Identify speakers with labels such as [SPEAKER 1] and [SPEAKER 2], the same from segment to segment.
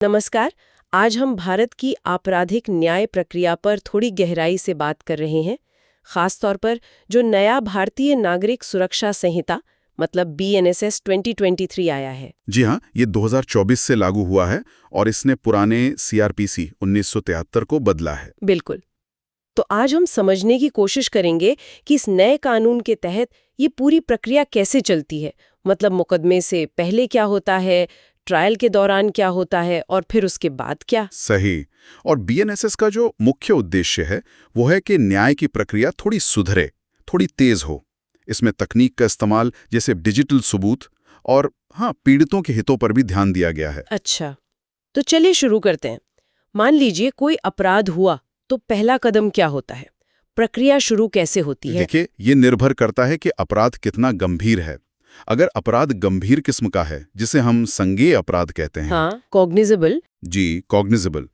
[SPEAKER 1] नमस्कार। आज हम भारत की आपराधिक न्याय प्रक्रिया पर थोड़ी गहराई से बात कर रहे हैं, खास तौर पर जो नया भारतीय नागरिक सुरक्षा संहिता मतलब बीएनएसएस 2023 आया है।
[SPEAKER 2] जी हाँ, ये 2024 से लागू हुआ है और इसने पुराने सीआरपीसी 1973 को बदला है।
[SPEAKER 1] बिल्कुल। तो आज हम समझने की कोशिश करेंगे कि इस नए कानून के तहत ये पूरी प्रक्रिया कैसे चलती है, मतलब मुकदमे से पहले क्या होता है, ट्रायल के दौरान क्या होता है और फिर उसके बाद क्या।
[SPEAKER 2] सही। और बीएनएसएस का जो मुख्य उद्देश्य है वो है कि न्याय की प्रक्रिया थोड़ी सुधरे, थोड़ी तेज हो। इसमें तकनीक का इस्तेमाल जैसे डिजिटल सबूत और हाँ, पीड़ितों के हितों पर भी ध्यान दिया गया है।
[SPEAKER 1] अच्छा, तो चलिए शुरू करते हैं। मान लीजिए कोई अपराध हुआ, तो पहला कदम क्या होता है? प्रक्रिया शुरू कैसे होती है?
[SPEAKER 2] देखिए, ये निर्भर करता है कि अपराध कितना गंभीर है। अगर अपराध गंभीर किस्म का है, जिसे हम संज्ञेय अपराध कहते हैं,
[SPEAKER 1] हाँ, कॉग्निजेबल।
[SPEAKER 2] जी, कॉग्निजेबल,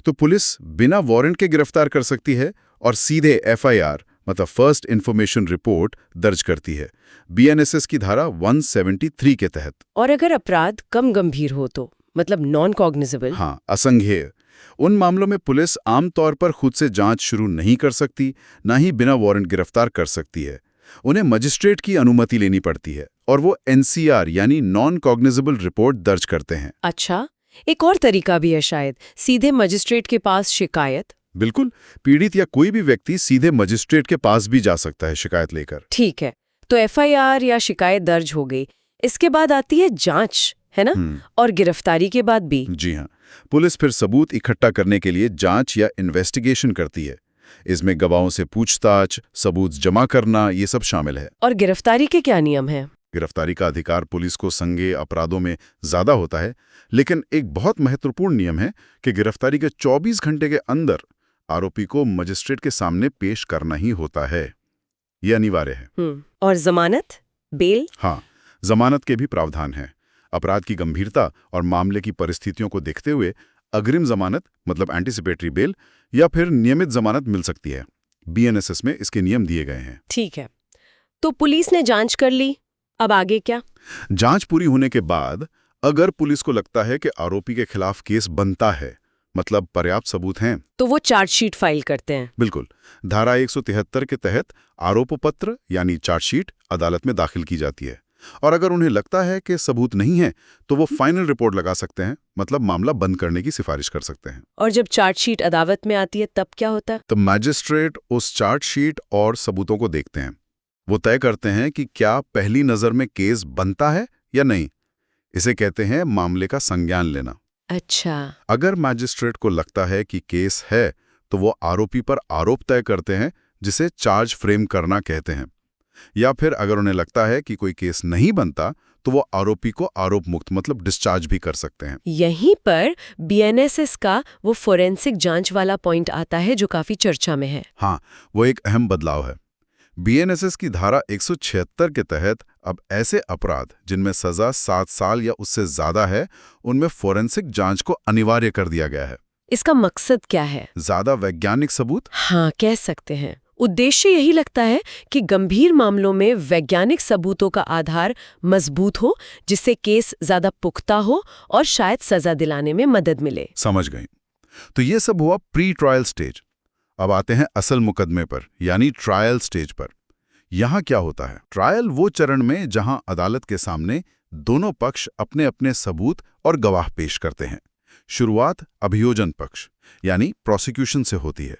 [SPEAKER 2] तो पुलिस बिना वारंट के गिरफ्तार कर सकती है और सीधे एफआईआर मतलब फर्स्ट इन्फॉर्मेशन रिपोर्ट दर्ज करती है बीएनएसएस की धारा 173 के तहत।
[SPEAKER 1] और अगर अपराध कम गंभीर हो तो मतलब नॉन कॉग्निजेबल?
[SPEAKER 2] हाँ, असंज्ञेय। उन मामलों में पुलिस आमतौर पर खुद से जांच शुरू नहीं कर सकती, ना ही बिना वारंट गिरफ्तार कर सकती है। उन्हें मजिस्ट्रेट की अनुमति लेनी पड़ती है और वो एनसीआर यानी नॉन कॉग्निजेबल रिपोर्ट दर्ज करते हैं।
[SPEAKER 1] अच्छा, एक और तरीका भी है शायद, सीधे मजिस्ट्रेट के पास शिकायत।
[SPEAKER 2] बिल्कुल, पीड़ित या कोई भी व्यक्ति सीधे मजिस्ट्रेट के पास भी जा सकता है शिकायत लेकर।
[SPEAKER 1] ठीक है, तो एफआईआर या शिकायत दर्ज हो गई, इसके बाद आती है जांच, है ना? और गिरफ्तारी के बाद भी।
[SPEAKER 2] जी हाँ, पुलिस फिर सबूत इकट्ठा करने के लिए जांच या इन्वेस्टिगेशन करती है। इसमें गवाहों से पूछताछ, सबूत जमा करना, ये सब शामिल है।
[SPEAKER 1] और गिरफ्तारी के क्या नियम हैं?
[SPEAKER 2] गिरफ्तारी का अधिकार पुलिस को संज्ञेय अपराधों में ज्यादा होता है, लेकिन एक बहुत महत्वपूर्ण नियम है कि गिरफ्तारी के 24 घंटे के अंदर आरोपी को मजिस्ट्रेट के सामने पेश करना ही होता है। ये अनिवार्य है।
[SPEAKER 1] और जमानत, बेल?
[SPEAKER 2] हाँ, जमानत के भी प्रावधान हैं। अपराध की गंभीरता और मामले की परिस्थितियों को देखते हुए अग्रिम जमानत मतलब एंटीसिपेटरी बेल या फिर नियमित जमानत मिल सकती है। बीएनएसएस में इसके नियम दिए गए हैं।
[SPEAKER 1] ठीक है, तो पुलिस ने जांच कर ली, अब आगे क्या?
[SPEAKER 2] जांच पूरी होने के बाद अगर पुलिस को लगता है कि आरोपी के खिलाफ केस बनता है, मतलब पर्याप्त सबूत हैं,
[SPEAKER 1] तो वो चार्जशीट फाइल करते हैं।
[SPEAKER 2] बिल्कुल, धारा 173 के तहत आरोप पत्र यानी चार्जशीट अदालत में दाखिल की जाती है। और अगर उन्हें लगता है कि सबूत नहीं है तो वो फाइनल रिपोर्ट लगा सकते हैं, मतलब मामला बंद करने की सिफारिश कर सकते हैं।
[SPEAKER 1] और जब चार्जशीट अदालत में आती है तब क्या होता है?
[SPEAKER 2] तो मैजिस्ट्रेट उस चार्जशीट और सबूतों को देखते हैं। वो तय करते हैं कि क्या पहली नजर में केस बनता है या नहीं। इसे कहते हैं मामले का संज्ञान लेना।
[SPEAKER 1] अच्छा।
[SPEAKER 2] अगर मैजिस्ट्रेट को लगता है कि केस है तो वो आरोपी पर आरोप तय करते हैं, जिसे चार्ज फ्रेम करना कहते हैं। या फिर अगर उन्हें लगता है कि कोई केस नहीं बनता तो वो आरोपी को आरोप मुक्त मतलब डिस्चार्ज भी कर सकते हैं।
[SPEAKER 1] यहीं पर बीएनएसएस का वो फोरेंसिक जांच वाला पॉइंट आता है जो काफी चर्चा में है।
[SPEAKER 2] हाँ, वो एक अहम बदलाव है। बीएनएसएस की धारा 176 के तहत अब ऐसे अपराध जिनमें सजा 7 साल या उससे ज्यादा है, उनमें फोरेंसिक जांच को अनिवार्य कर दिया गया है।
[SPEAKER 1] इसका मकसद क्या है?
[SPEAKER 2] ज्यादा वैज्ञानिक सबूत।
[SPEAKER 1] हाँ, कह सकते हैं। उद्देश्य यही लगता है कि गंभीर मामलों में वैज्ञानिक सबूतों का आधार मजबूत हो, जिससे केस ज्यादा पुख्ता हो और शायद सजा दिलाने में मदद मिले।
[SPEAKER 2] समझ गई। तो ये सब हुआ प्री ट्रायल स्टेज। अब आते हैं असल मुकदमे पर, यानी ट्रायल स्टेज पर। यहाँ क्या होता है? ट्रायल वो चरण में जहां अदालत के सामने दोनों पक्ष अपने अपने सबूत और गवाह पेश करते हैं। शुरुआत अभियोजन पक्ष यानी प्रोसिक्यूशन से होती है।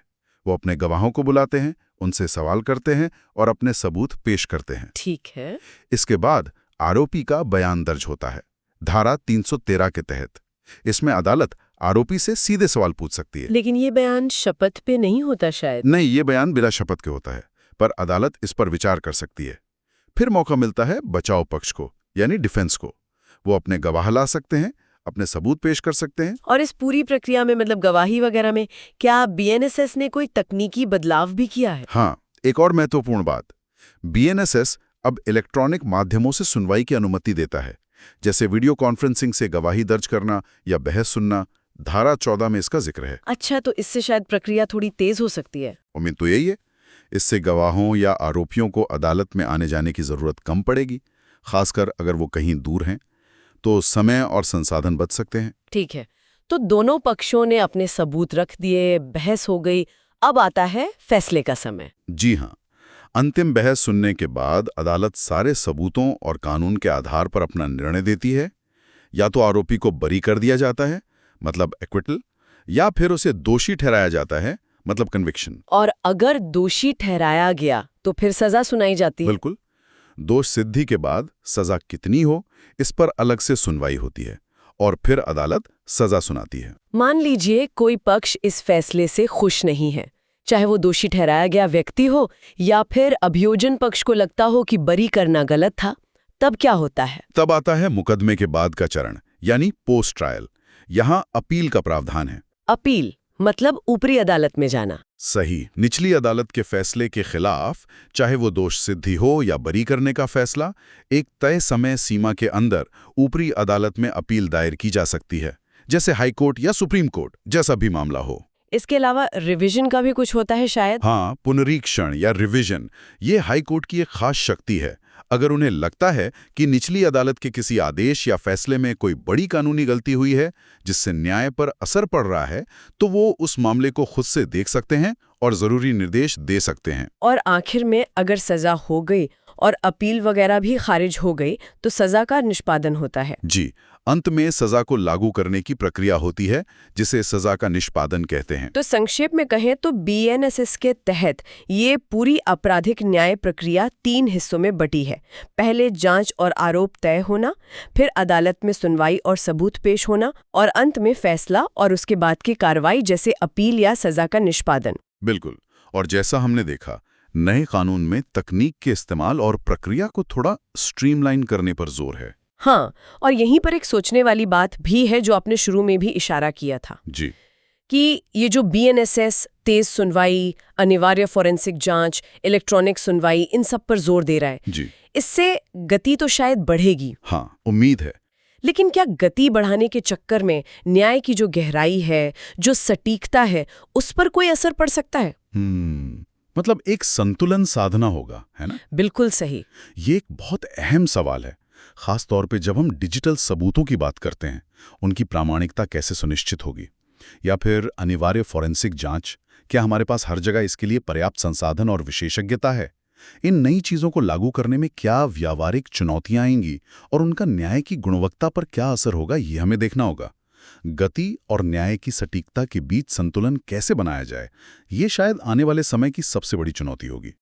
[SPEAKER 2] वो अपने गवाहों को बुलाते हैं, उनसे सवाल करते हैं और अपने सबूत पेश करते हैं।
[SPEAKER 1] ठीक है।
[SPEAKER 2] इसके बाद आरोपी का बयान दर्ज होता है धारा 313 के तहत। इसमें अदालत आरोपी से सीधे सवाल पूछ सकती है।
[SPEAKER 1] लेकिन ये बयान शपथ पे नहीं होता शायद।
[SPEAKER 2] नहीं, ये बयान बिना शपथ के होता है, पर अदालत इस पर विचार कर सकती है। फिर मौका मिलता है बचाव पक्ष को यानी डिफेंस को। वो अपने गवाह ला सकते हैं, अपने सबूत पेश कर सकते हैं।
[SPEAKER 1] और इस पूरी प्रक्रिया में मतलब गवाही वगैरह में क्या बीएनएसएस ने कोई तकनीकी बदलाव भी किया है?
[SPEAKER 2] हाँ, एक और महत्वपूर्ण बात, बीएनएसएस अब इलेक्ट्रॉनिक माध्यमों से सुनवाई की अनुमति देता है, जैसे वीडियो कॉन्फ्रेंसिंग से गवाही दर्ज करना या बहस सुनना। धारा 14 में इसका जिक्र है।
[SPEAKER 1] अच्छा, तो इससे शायद प्रक्रिया थोड़ी तेज हो सकती है।
[SPEAKER 2] उम्मीद तो यही है। इससे गवाहों या आरोपियों को अदालत में आने जाने की जरूरत कम पड़ेगी, खासकर अगर वो कहीं दूर हैं, तो समय और संसाधन बच सकते हैं।
[SPEAKER 1] ठीक है, तो दोनों पक्षों ने अपने सबूत रख दिए, बहस हो गई, अब आता है फैसले का समय।
[SPEAKER 2] जी हाँ, अंतिम बहस सुनने के बाद अदालत सारे सबूतों और कानून के आधार पर अपना निर्णय देती है। या तो आरोपी को बरी कर दिया जाता है, मतलब एक्विटल, या फिर उसे दोषी ठहराया जाता है, मतलब कन्विक्शन।
[SPEAKER 1] और अगर दोषी ठहराया गया तो फिर सजा सुनाई जाती है।
[SPEAKER 2] बिल्कुल। दोष सिद्धि के बाद सजा कितनी हो, इस पर अलग से सुनवाई होती है और फिर अदालत सजा सुनाती है।
[SPEAKER 1] मान लीजिए कोई पक्ष इस फैसले से खुश नहीं है, चाहे वो दोषी ठहराया गया व्यक्ति हो या फिर अभियोजन पक्ष को लगता हो कि बरी करना गलत था, तब क्या होता है?
[SPEAKER 2] तब आता है मुकदमे के बाद का चरण, यानी पोस्ट ट्रायल। यहाँ अपील का प्रावधान है।
[SPEAKER 1] अपील मतलब ऊपरी अदालत में जाना।
[SPEAKER 2] सही। निचली अदालत के फैसले के खिलाफ, चाहे वो दोष सिद्धि हो या बरी करने का फैसला, एक तय समय सीमा के अंदर ऊपरी अदालत में अपील दायर की जा सकती है, जैसे हाई कोर्ट या सुप्रीम कोर्ट, जैसा भी मामला हो।
[SPEAKER 1] इसके अलावा रिवीजन का भी कुछ होता है शायद?
[SPEAKER 2] हाँ, पुनरीक्षण या रिवीजन, ये हाई कोर्ट की एक खास शक्ति है। अगर उन्हें लगता है कि निचली अदालत के किसी आदेश या फैसले में कोई बड़ी कानूनी गलती हुई है जिससे न्याय पर असर पड़ रहा है, तो वो उस मामले को खुद से देख सकते हैं और जरूरी निर्देश दे सकते हैं।
[SPEAKER 1] और आखिर में अगर सजा हो गई और अपील वगैरह भी खारिज हो गई तो सजा का निष्पादन होता है।
[SPEAKER 2] जी, अंत में सजा को लागू करने की प्रक्रिया होती है, जिसे सजा का निष्पादन कहते हैं।
[SPEAKER 1] तो संक्षेप में कहें तो बीएनएसएस के तहत ये पूरी आपराधिक न्याय प्रक्रिया 3 हिस्सों में बटी है। पहले जांच और आरोप तय होना, फिर अदालत में सुनवाई और सबूत पेश होना, और अंत में फैसला और उसके बाद की कार्रवाई जैसे अपील या सजा का निष्पादन।
[SPEAKER 2] बिल्कुल। और जैसा हमने देखा, नए कानून में तकनीक के इस्तेमाल और प्रक्रिया को थोड़ा स्ट्रीमलाइन करने पर जोर है।
[SPEAKER 1] हाँ, और यहीं पर एक सोचने वाली बात भी है जो आपने शुरू में भी इशारा किया था
[SPEAKER 2] जी,
[SPEAKER 1] कि ये जो बीएनएसएस, तेज सुनवाई, अनिवार्य फोरेंसिक जांच, इलेक्ट्रॉनिक सुनवाई, इन सब पर जोर दे रहा है।
[SPEAKER 2] जी।
[SPEAKER 1] इससे गति तो शायद बढ़ेगी।
[SPEAKER 2] हाँ, उम्मीद है।
[SPEAKER 1] लेकिन क्या गति बढ़ाने के चक्कर में न्याय की जो गहराई है, जो सटीकता है, उस पर कोई असर पड़ सकता है?
[SPEAKER 2] मतलब एक संतुलन साधना होगा, है ना?
[SPEAKER 1] बिल्कुल सही।
[SPEAKER 2] ये एक बहुत अहम सवाल है, खास तौर पे जब हम डिजिटल सबूतों की बात करते हैं। उनकी प्रामाणिकता कैसे सुनिश्चित होगी? या फिर अनिवार्य फोरेंसिक जांच, क्या हमारे पास हर जगह इसके लिए पर्याप्त संसाधन और विशेषज्ञता है? इन नई चीजों को लागू करने में क्या व्यावहारिक चुनौतियां आएंगी और उनका न्याय की गुणवत्ता पर क्या असर होगा, ये हमें देखना होगा। गति और न्याय की सटीकता के बीच संतुलन कैसे बनाया जाए, ये शायद आने वाले समय की सबसे बड़ी चुनौती होगी।